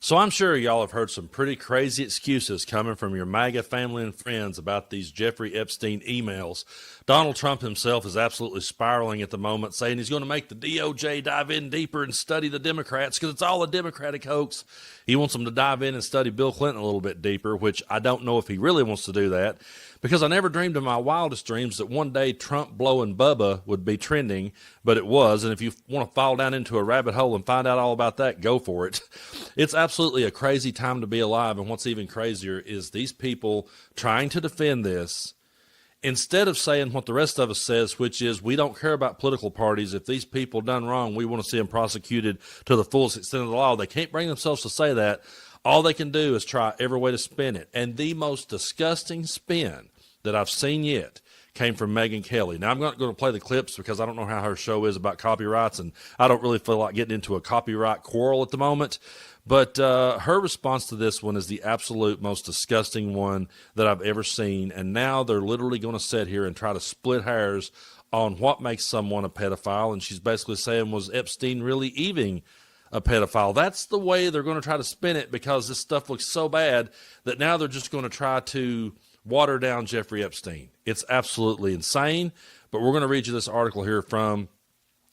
So I'm sure y'all have heard some pretty crazy excuses coming from your MAGA family and friends about these Jeffrey Epstein emails. Donald Trump himself is absolutely spiraling at the moment, saying he's going to make the DOJ dive in deeper and study the Democrats because it's all a Democratic hoax. He wants them to dive in and study Bill Clinton a little bit deeper, which I don't know if he really wants to do that, because I never dreamed in my wildest dreams that one day Trump blowing Bubba would be trending, but it was. And if you want to fall down into a rabbit hole and find out all about that, go for it. It's absolutely a crazy time to be alive. And what's even crazier is these people trying to defend this, instead of saying what the rest of us says, which is we don't care about political parties. If these people done wrong, we want to see them prosecuted to the fullest extent of the law. They can't bring themselves to say that. All they can do is try every way to spin it. And the most disgusting spin that I've seen yet came from Megyn Kelly. Now, I'm not going to play the clips because I don't know how her show is about copyrights, and I don't really feel like getting into a copyright quarrel at the moment. But her response to this one is the absolute most disgusting one that I've ever seen. And now they're literally going to sit here and try to split hairs on what makes someone a pedophile. And she's basically saying, was Epstein really even a pedophile? That's the way they're going to try to spin it, because this stuff looks so bad that now they're just going to try to water down Jeffrey Epstein. It's absolutely insane. But we're going to read you this article here from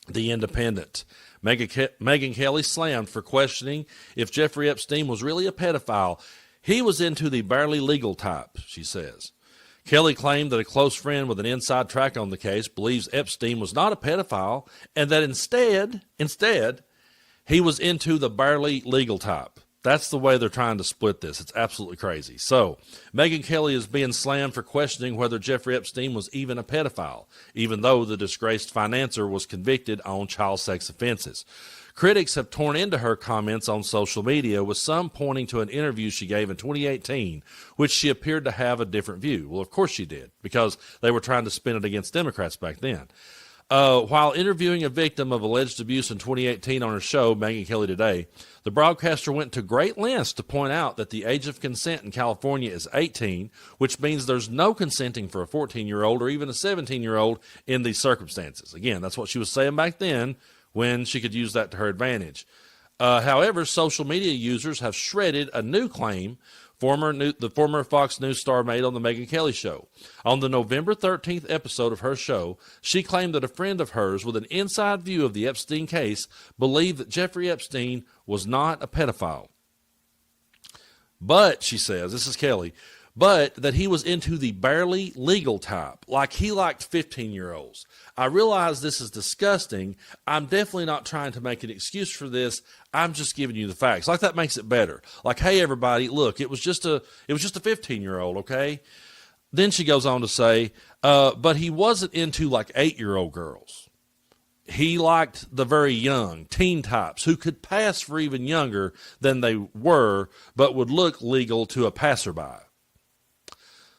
The Independent. Megyn Kelly slammed for questioning if Jeffrey Epstein was really a pedophile. He was into the barely legal type, she says. Kelly claimed that a close friend with an inside track on the case believes Epstein was not a pedophile, and that instead, he was into the barely legal type. That's the way they're trying to split this. It's absolutely crazy. So, Megyn Kelly is being slammed for questioning whether Jeffrey Epstein was even a pedophile, even though the disgraced financier was convicted on child sex offenses. Critics have torn into her comments on social media, with some pointing to an interview she gave in 2018, which she appeared to have a different view. Well, of course she did, because they were trying to spin it against Democrats back then. While interviewing a victim of alleged abuse in 2018 on her show, Megyn Kelly Today, the broadcaster went to great lengths to point out that the age of consent in California is 18, which means there's no consenting for a 14-year-old or even a 17-year-old in these circumstances. Again, that's what she was saying back then when she could use that to her advantage. However, social media users have shredded a new claim the former Fox News star made on the Megyn Kelly show. On the November 13th episode of her show, she claimed that a friend of hers with an inside view of the Epstein case believed that Jeffrey Epstein was not a pedophile. But, she says, this is Kelly, but that he was into the barely legal type, like he liked 15-year-olds. I realize this is disgusting. I'm definitely not trying to make an excuse for this. I'm just giving you the facts. Like, that makes it better. Like, hey, everybody, look, it was just a 15-year-old, okay? Then she goes on to say, but he wasn't into like 8-year-old girls. He liked the very young, teen types who could pass for even younger than they were, but would look legal to a passerby.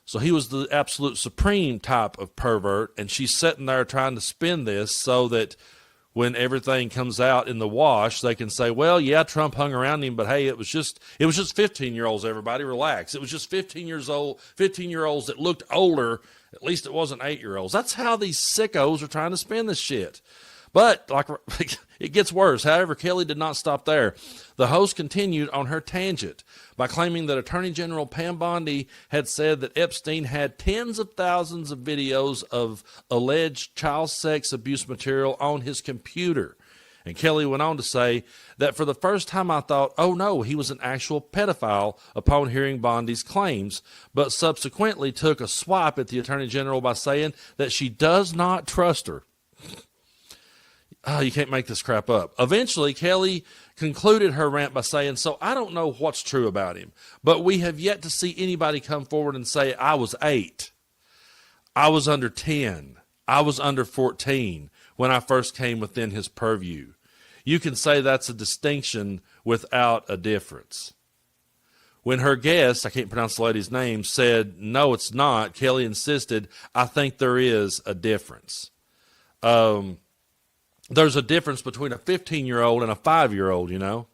So he was the absolute supreme type of pervert, and she's sitting there trying to spin this so that when everything comes out in the wash, they can say, well, yeah, Trump hung around him, but hey, it was just 15-year-olds, everybody, relax. It was just 15-year-olds that looked older. At least it wasn't 8-year-olds. That's how these sickos are trying to spin this shit. But like, it gets worse. However, Kelly did not stop there. The host continued on her tangent by claiming that Attorney General Pam Bondi had said that Epstein had tens of thousands of videos of alleged child sex abuse material on his computer. And Kelly went on to say that for the first time I thought, oh no, he was an actual pedophile upon hearing Bondi's claims, but subsequently took a swipe at the Attorney General by saying that she does not trust her. Oh, you can't make this crap up. Eventually, Kelly concluded her rant by saying, so I don't know what's true about him, but we have yet to see anybody come forward and say, I was 8. I was under 10. I was under 14 when I first came within his purview. You can say that's a distinction without a difference. When her guest, I can't pronounce the lady's name, said, no, it's not, Kelly insisted, I think there is a difference. There's a difference between a 15-year-old and a 5-year-old, you know.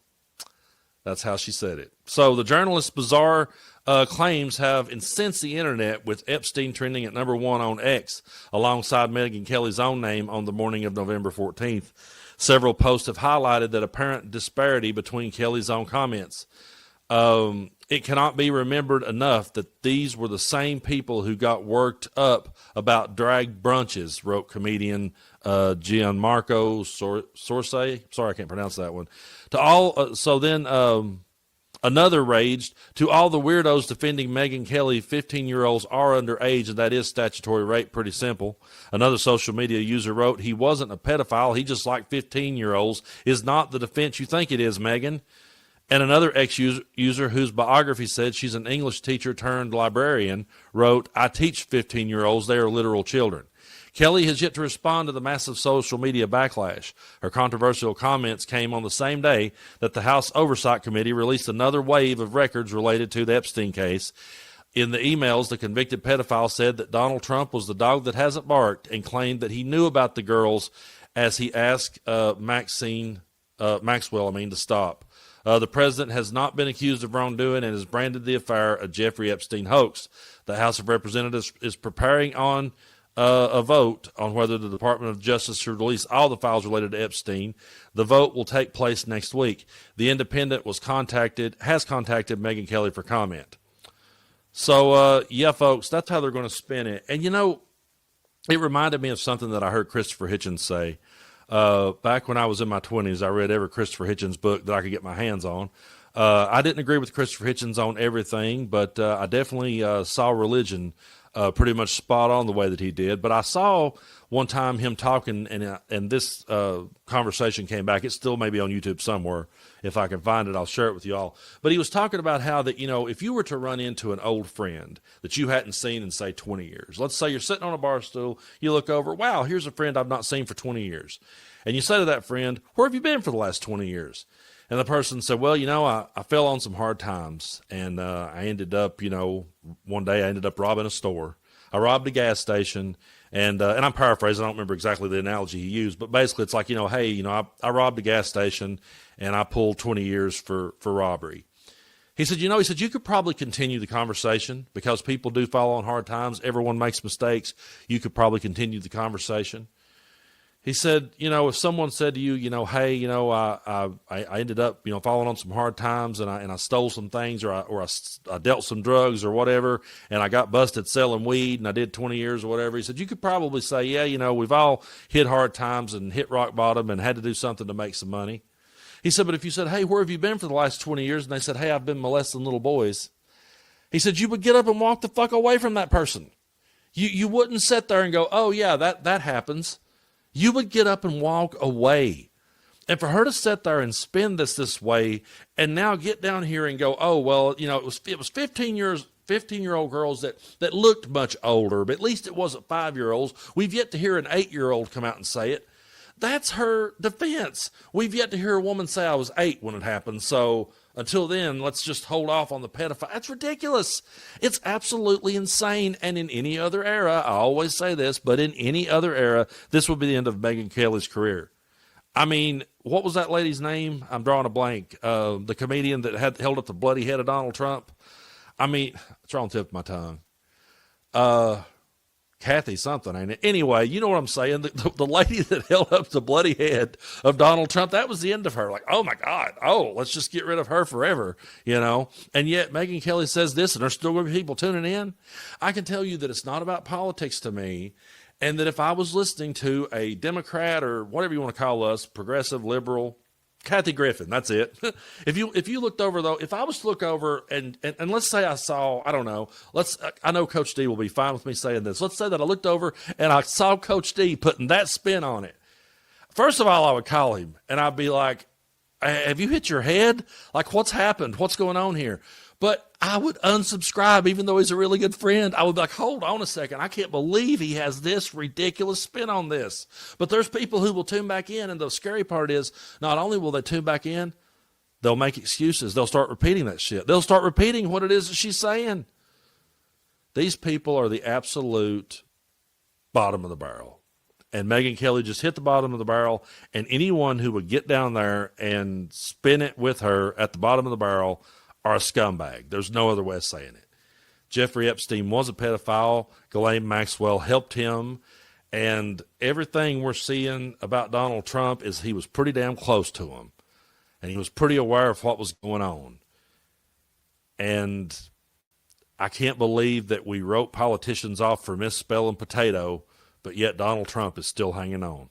That's how she said it. So the journalist's bizarre claims have incensed the internet, with Epstein trending at #1 on X alongside Megyn Kelly's own name on the morning of November 14th. Several posts have highlighted that apparent disparity between Kelly's own comments. It cannot be remembered enough that these were the same people who got worked up about drag brunches, wrote comedian Gianmarco Sorse. Sorry, I can't pronounce that one. To all, another raged, to all the weirdos defending Megyn Kelly, 15-year-olds are underage, and that is statutory rape. Pretty simple. Another social media user wrote, he wasn't a pedophile, he just liked 15-year-olds. Is not the defense you think it is, Megyn. And another ex-user whose biography said she's an English teacher turned librarian wrote, I teach 15-year-olds, they are literal children. Kelly has yet to respond to the massive social media backlash. Her controversial comments came on the same day that the House Oversight Committee released another wave of records related to the Epstein case. In the emails, the convicted pedophile said that Donald Trump was the dog that hasn't barked and claimed that he knew about the girls as he asked Maxwell to stop. The president has not been accused of wrongdoing and has branded the affair a Jeffrey Epstein hoax. The House of Representatives is preparing on a vote on whether the Department of Justice should release all the files related to Epstein. The vote will take place next week. The Independent has contacted Megyn Kelly for comment. So, yeah, folks, that's how they're going to spin it. And, you know, it reminded me of something that I heard Christopher Hitchens say. Back when I was in my 20s, I read every Christopher Hitchens book that I could get my hands on. I didn't agree with Christopher Hitchens on everything, but I definitely saw Religion pretty much spot on the way that he did. But I saw one time him talking, and this conversation came back. It's still maybe on YouTube somewhere. If I can find it, I'll share it with you all. But he was talking about how that, you know, if you were to run into an old friend that you hadn't seen in, say, 20 years. Let's say you're sitting on a bar stool, you look over, wow, here's a friend I've not seen for 20 years. And you say to that friend, where have you been for the last 20 years? And the person said, well, you know, I fell on some hard times, and I ended up, you know, one day I ended up robbing a store. I robbed a gas station, and I'm paraphrasing. I don't remember exactly the analogy he used, but basically it's like, you know, hey, you know, I robbed a gas station, and I pulled 20 years for robbery. He said, you could probably continue the conversation because people do fall on hard times. Everyone makes mistakes. You could probably continue the conversation. He said, you know, if someone said to you, you know, hey, you know, I ended up, you know, falling on some hard times, and I stole some things, or I dealt some drugs or whatever, and I got busted selling weed, and I did 20 years or whatever. He said, you could probably say, yeah, you know, we've all hit hard times and hit rock bottom and had to do something to make some money. He said, but if you said, hey, where have you been for the last 20 years? And they said, hey, I've been molesting little boys. He said, you would get up and walk the fuck away from that person. You wouldn't sit there and go, oh yeah, that happens. You would get up and walk away. And for her to sit there and spin this way and now get down here and go, oh, well, you know, it was 15-year-old girls that looked much older, but at least it wasn't 5-year-olds. We've yet to hear an 8-year-old come out and say it. That's her defense. We've yet to hear a woman say I was 8 when it happened. So until then, let's just hold off on the pedophile. That's ridiculous. It's absolutely insane. And in any other era, I always say this, but in any other era, this would be the end of Megyn Kelly's career. I mean, what was that lady's name? I'm drawing a blank. The comedian that had held up the bloody head of Donald Trump. I mean, it's on the tip of my tongue. Kathy something, ain't it? Anyway, you know what I'm saying? The lady that held up the bloody head of Donald Trump, that was the end of her. Like, oh my God, let's just get rid of her forever, you know? And yet Megyn Kelly says this, and there's still going to be people tuning in. I can tell you that it's not about politics to me, and that if I was listening to a Democrat or whatever you want to call us, progressive, liberal, Kathy Griffin, that's it. If you looked over though, if I was to look over and let's say I saw, I don't know, I know Coach D will be fine with me saying this. Let's say that I looked over and I saw Coach D putting that spin on it. First of all, I would call him and I'd be like, have you hit your head? Like, what's happened? What's going on here? But I would unsubscribe, even though he's a really good friend. I would be like, hold on a second. I can't believe he has this ridiculous spin on this. But there's people who will tune back in. And the scary part is not only will they tune back in, they'll make excuses. They'll start repeating that shit. They'll start repeating what it is that she's saying. These people are the absolute bottom of the barrel. And Megyn Kelly just hit the bottom of the barrel. And anyone who would get down there and spin it with her at the bottom of the barrel are a scumbag. There's no other way of saying it. Jeffrey Epstein was a pedophile. Ghislaine Maxwell helped him. And everything we're seeing about Donald Trump is he was pretty damn close to him. And he was pretty aware of what was going on. And I can't believe that we wrote politicians off for misspelling potato, but yet Donald Trump is still hanging on.